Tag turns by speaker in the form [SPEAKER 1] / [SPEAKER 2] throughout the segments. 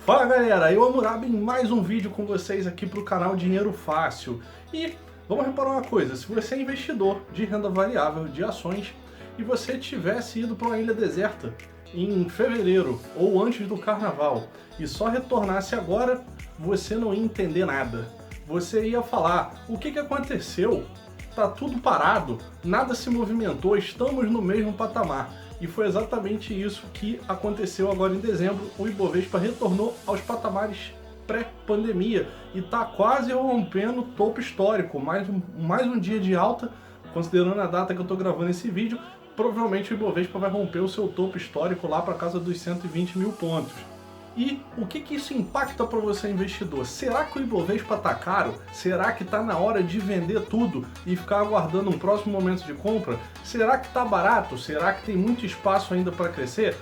[SPEAKER 1] Fala galera, eu Hammurabi em mais um vídeo com vocês aqui para o canal Dinheiro Fácil. E vamos reparar uma coisa, se você é investidor de renda variável, de ações, e você tivesse ido para uma ilha deserta em fevereiro ou antes do carnaval e só retornasse agora, você não ia entender nada. Você ia falar, o que aconteceu? Tá tudo parado, nada se movimentou, estamos no mesmo patamar. E foi exatamente isso que aconteceu agora em dezembro. O Ibovespa retornou aos patamares pré-pandemia e está quase rompendo o topo histórico. Mais um dia de alta, considerando a data que eu estou gravando esse vídeo, provavelmente o Ibovespa vai romper o seu topo histórico lá para casa dos 120 mil pontos. E o que isso impacta para você investidor? Será que o Ibovespa está caro? Será que está na hora de vender tudo e ficar aguardando um próximo momento de compra? Será que está barato? Será que tem muito espaço ainda para crescer?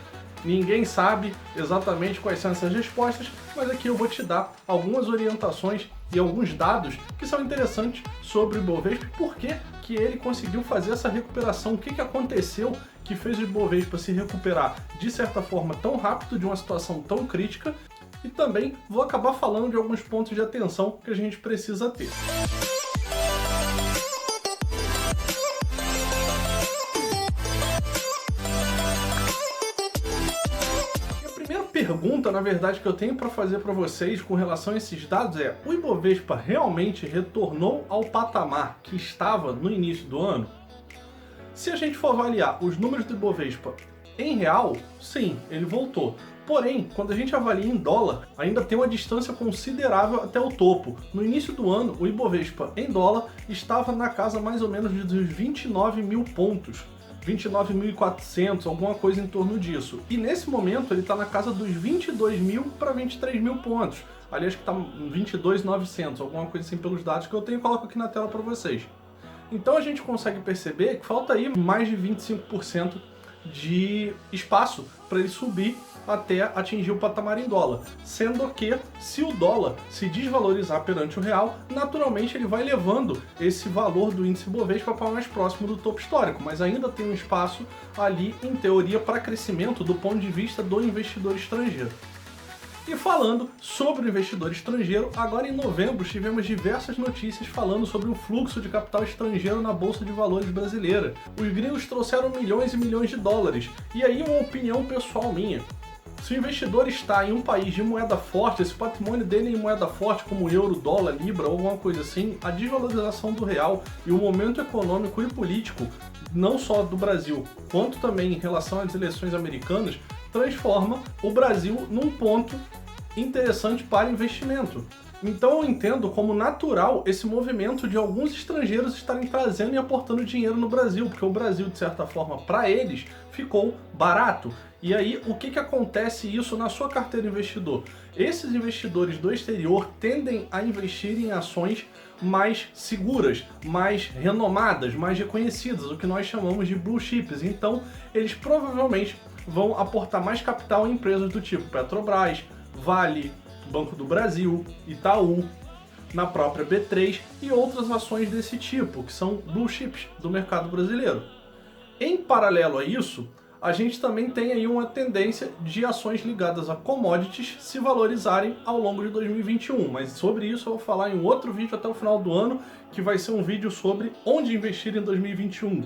[SPEAKER 1] Ninguém sabe exatamente quais são essas respostas, mas aqui eu vou te dar algumas orientações e alguns dados que são interessantes sobre o Ibovespa e por que ele conseguiu fazer essa recuperação, o que aconteceu que fez o Ibovespa se recuperar de certa forma tão rápido, de uma situação tão crítica, e também vou acabar falando de alguns pontos de atenção que a gente precisa ter. Pergunta, na verdade, que eu tenho para fazer para vocês com relação a esses dados é: o Ibovespa realmente retornou ao patamar que estava no início do ano? Se a gente for avaliar os números do Ibovespa em real, sim, ele voltou. Porém, quando a gente avalia em dólar, ainda tem uma distância considerável até o topo. No início do ano, o Ibovespa em dólar estava na casa mais ou menos dos 29 mil pontos. 29.400, alguma coisa em torno disso. E nesse momento ele está na casa dos 22 mil para 23 mil pontos. Aliás, que está 22.900, alguma coisa assim pelos dados que eu tenho, coloco aqui na tela para vocês. Então a gente consegue perceber que falta aí mais de 25% de espaço para ele subir até atingir o patamar em dólar. Sendo que, se o dólar se desvalorizar perante o real, naturalmente ele vai levando esse valor do índice Bovespa para mais próximo do topo histórico, mas ainda tem um espaço ali, em teoria, para crescimento do ponto de vista do investidor estrangeiro. E falando sobre o investidor estrangeiro, agora em novembro tivemos diversas notícias falando sobre o fluxo de capital estrangeiro na Bolsa de Valores brasileira. Os gringos trouxeram milhões e milhões de dólares. E aí uma opinião pessoal minha. Se o investidor está em um país de moeda forte, esse patrimônio dele em moeda forte como euro, dólar, libra ou alguma coisa assim, a desvalorização do real e o momento econômico e político, não só do Brasil, quanto também em relação às eleições americanas, transforma o Brasil num ponto interessante para investimento. Então eu entendo como natural esse movimento de alguns estrangeiros estarem trazendo e aportando dinheiro no Brasil, porque o Brasil, de certa forma, para eles, ficou barato. E aí, o que acontece isso na sua carteira investidor? Esses investidores do exterior tendem a investir em ações mais seguras, mais renomadas, mais reconhecidas, o que nós chamamos de blue chips. Então, eles provavelmente vão aportar mais capital em empresas do tipo Petrobras, Vale, Banco do Brasil, Itaú, na própria B3 e outras ações desse tipo, que são blue chips do mercado brasileiro. Em paralelo a isso, a gente também tem aí uma tendência de ações ligadas a commodities se valorizarem ao longo de 2021, mas sobre isso eu vou falar em um outro vídeo até o final do ano, que vai ser um vídeo sobre onde investir em 2021.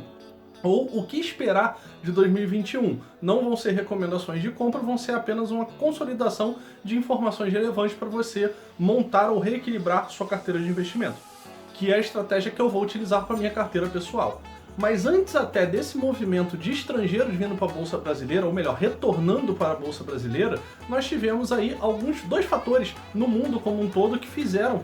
[SPEAKER 1] Ou o que esperar de 2021. Não vão ser recomendações de compra, vão ser apenas uma consolidação de informações relevantes para você montar ou reequilibrar sua carteira de investimento, que é a estratégia que eu vou utilizar para minha carteira pessoal. Mas antes até desse movimento de estrangeiros vindo para a Bolsa Brasileira, ou melhor, retornando para a Bolsa Brasileira, nós tivemos aí dois fatores no mundo como um todo que fizeram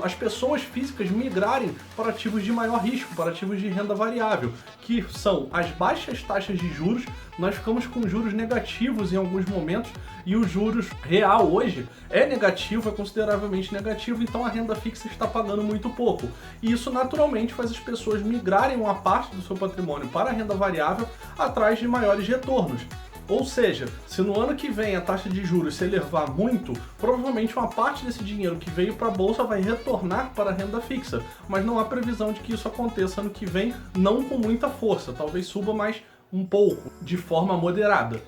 [SPEAKER 1] as pessoas físicas migrarem para ativos de maior risco, para ativos de renda variável, que são as baixas taxas de juros. Nós ficamos com juros negativos em alguns momentos e o juros real hoje é negativo, é consideravelmente negativo, então a renda fixa está pagando muito pouco. E isso naturalmente faz as pessoas migrarem uma parte do seu patrimônio para a renda variável atrás de maiores retornos. Ou seja, se no ano que vem a taxa de juros se elevar muito, provavelmente uma parte desse dinheiro que veio para a Bolsa vai retornar para a renda fixa, mas não há previsão de que isso aconteça ano que vem, não com muita força, talvez suba mais um pouco, de forma moderada.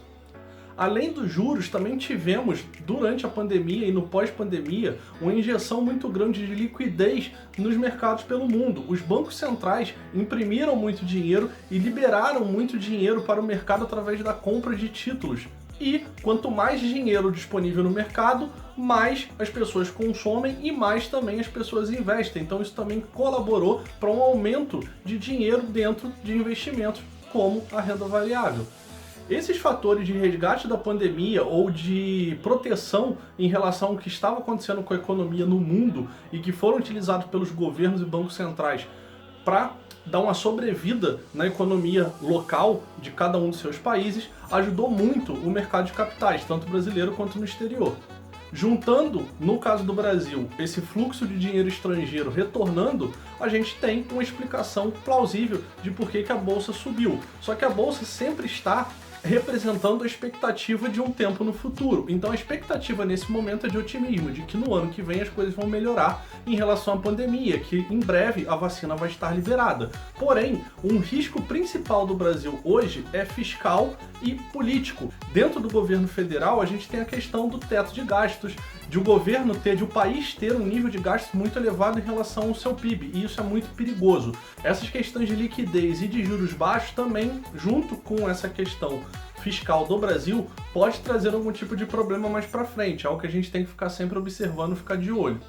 [SPEAKER 1] Além dos juros, também tivemos, durante a pandemia e no pós-pandemia, uma injeção muito grande de liquidez nos mercados pelo mundo. Os bancos centrais imprimiram muito dinheiro e liberaram muito dinheiro para o mercado através da compra de títulos. E quanto mais dinheiro disponível no mercado, mais as pessoas consomem e mais também as pessoas investem. Então isso também colaborou para um aumento de dinheiro dentro de investimentos como a renda variável. Esses fatores de resgate da pandemia ou de proteção em relação ao que estava acontecendo com a economia no mundo e que foram utilizados pelos governos e bancos centrais para dar uma sobrevida na economia local de cada um dos seus países, ajudou muito o mercado de capitais, tanto brasileiro quanto no exterior. Juntando, no caso do Brasil, esse fluxo de dinheiro estrangeiro retornando, a gente tem uma explicação plausível de por que a Bolsa subiu. Só que a Bolsa sempre está representando a expectativa de um tempo no futuro. Então a expectativa nesse momento é de otimismo, de que no ano que vem as coisas vão melhorar em relação à pandemia, que em breve a vacina vai estar liberada. Porém, um risco principal do Brasil hoje é fiscal e político. Dentro do governo federal, a gente tem a questão do teto de gastos, de o país ter um nível de gastos muito elevado em relação ao seu PIB, e isso é muito perigoso. Essas questões de liquidez e de juros baixos também, junto com essa questão fiscal do Brasil, pode trazer algum tipo de problema mais para frente, algo que a gente tem que ficar sempre observando, ficar de olho.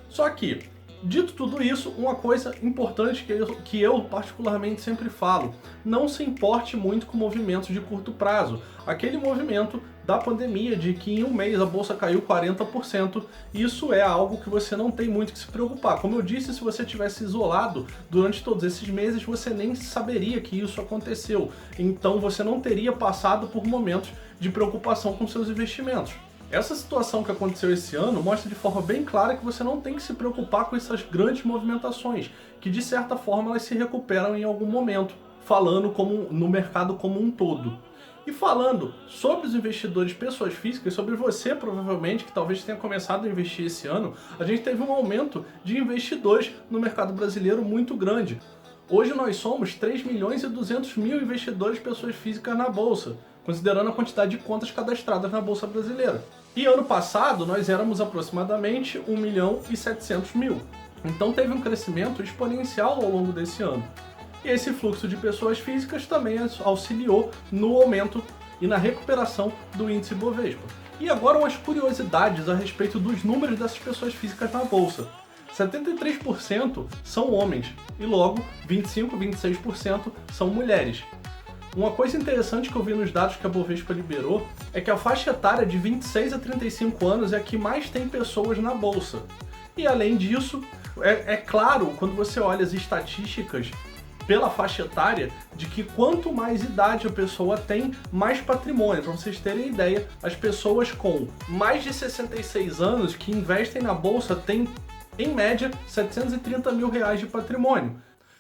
[SPEAKER 1] Só que, dito tudo isso, uma coisa importante que eu particularmente sempre falo, não se importe muito com movimentos de curto prazo. Aquele movimento da pandemia de que em um mês a bolsa caiu 40%, isso é algo que você não tem muito que se preocupar. Como eu disse, se você tivesse isolado durante todos esses meses, você nem saberia que isso aconteceu. Então você não teria passado por momentos de preocupação com seus investimentos. Essa situação que aconteceu esse ano mostra de forma bem clara que você não tem que se preocupar com essas grandes movimentações, que de certa forma elas se recuperam em algum momento, falando no mercado como um todo. E falando sobre os investidores pessoas físicas, sobre você provavelmente, que talvez tenha começado a investir esse ano, a gente teve um aumento de investidores no mercado brasileiro muito grande. Hoje nós somos 3.200.000 investidores pessoas físicas na Bolsa, considerando a quantidade de contas cadastradas na Bolsa brasileira. E ano passado nós éramos aproximadamente 1.700.000. Então teve um crescimento exponencial ao longo desse ano. E esse fluxo de pessoas físicas também auxiliou no aumento e na recuperação do índice Bovespa. E agora umas curiosidades a respeito dos números dessas pessoas físicas na Bolsa. 73% são homens e logo 25-26% são mulheres. Uma coisa interessante que eu vi nos dados que a Bovespa liberou é que a faixa etária de 26 a 35 anos é a que mais tem pessoas na Bolsa. E além disso, é claro, quando você olha as estatísticas pela faixa etária, de que quanto mais idade a pessoa tem, mais patrimônio. Para vocês terem ideia, as pessoas com mais de 66 anos que investem na Bolsa têm, em média, R$730 mil de patrimônio.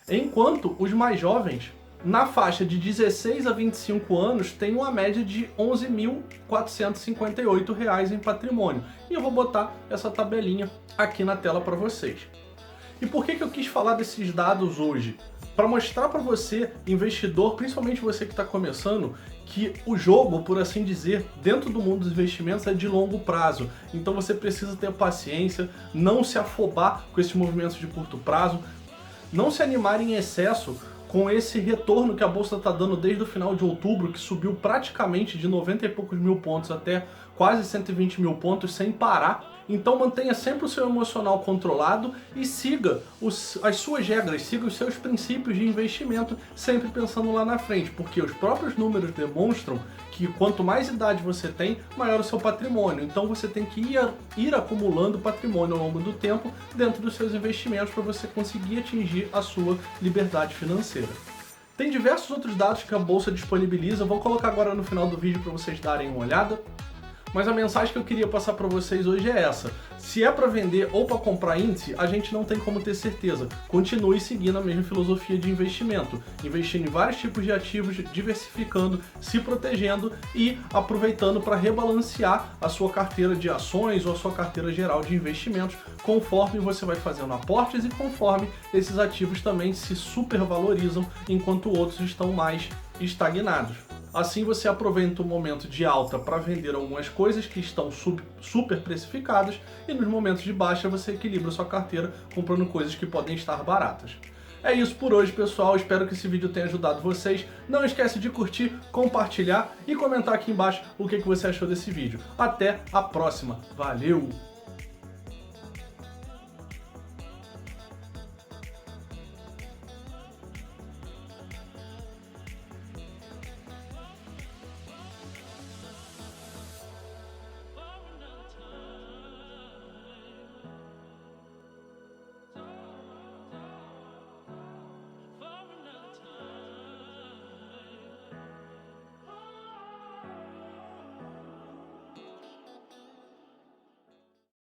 [SPEAKER 1] Enquanto os mais jovens, na faixa de 16 a 25 anos, têm uma média de R$11.458 em patrimônio. E eu vou botar essa tabelinha aqui na tela para vocês. E por que eu quis falar desses dados hoje? Para mostrar para você, investidor, principalmente você que está começando, que o jogo, por assim dizer, dentro do mundo dos investimentos é de longo prazo. Então você precisa ter paciência, não se afobar com esses movimentos de curto prazo, não se animar em excesso com esse retorno que a Bolsa está dando desde o final de outubro, que subiu praticamente de 90 e poucos mil pontos até quase 120 mil pontos sem parar. Então mantenha sempre o seu emocional controlado e siga as suas regras, siga os seus princípios de investimento, sempre pensando lá na frente, porque os próprios números demonstram que quanto mais idade você tem, maior o seu patrimônio. Então você tem que ir acumulando patrimônio ao longo do tempo dentro dos seus investimentos para você conseguir atingir a sua liberdade financeira. Tem diversos outros dados que a Bolsa disponibiliza, vou colocar agora no final do vídeo para vocês darem uma olhada. Mas a mensagem que eu queria passar para vocês hoje é essa. Se é para vender ou para comprar índice, a gente não tem como ter certeza. Continue seguindo a mesma filosofia de investimento. Investindo em vários tipos de ativos, diversificando, se protegendo e aproveitando para rebalancear a sua carteira de ações ou a sua carteira geral de investimentos, conforme você vai fazendo aportes e conforme esses ativos também se supervalorizam, enquanto outros estão mais estagnados. Assim você aproveita o momento de alta para vender algumas coisas que estão super precificadas e nos momentos de baixa você equilibra sua carteira comprando coisas que podem estar baratas. É isso por hoje, pessoal. Espero que esse vídeo tenha ajudado vocês. Não esquece de curtir, compartilhar e comentar aqui embaixo o que você achou desse vídeo. Até a próxima. Valeu!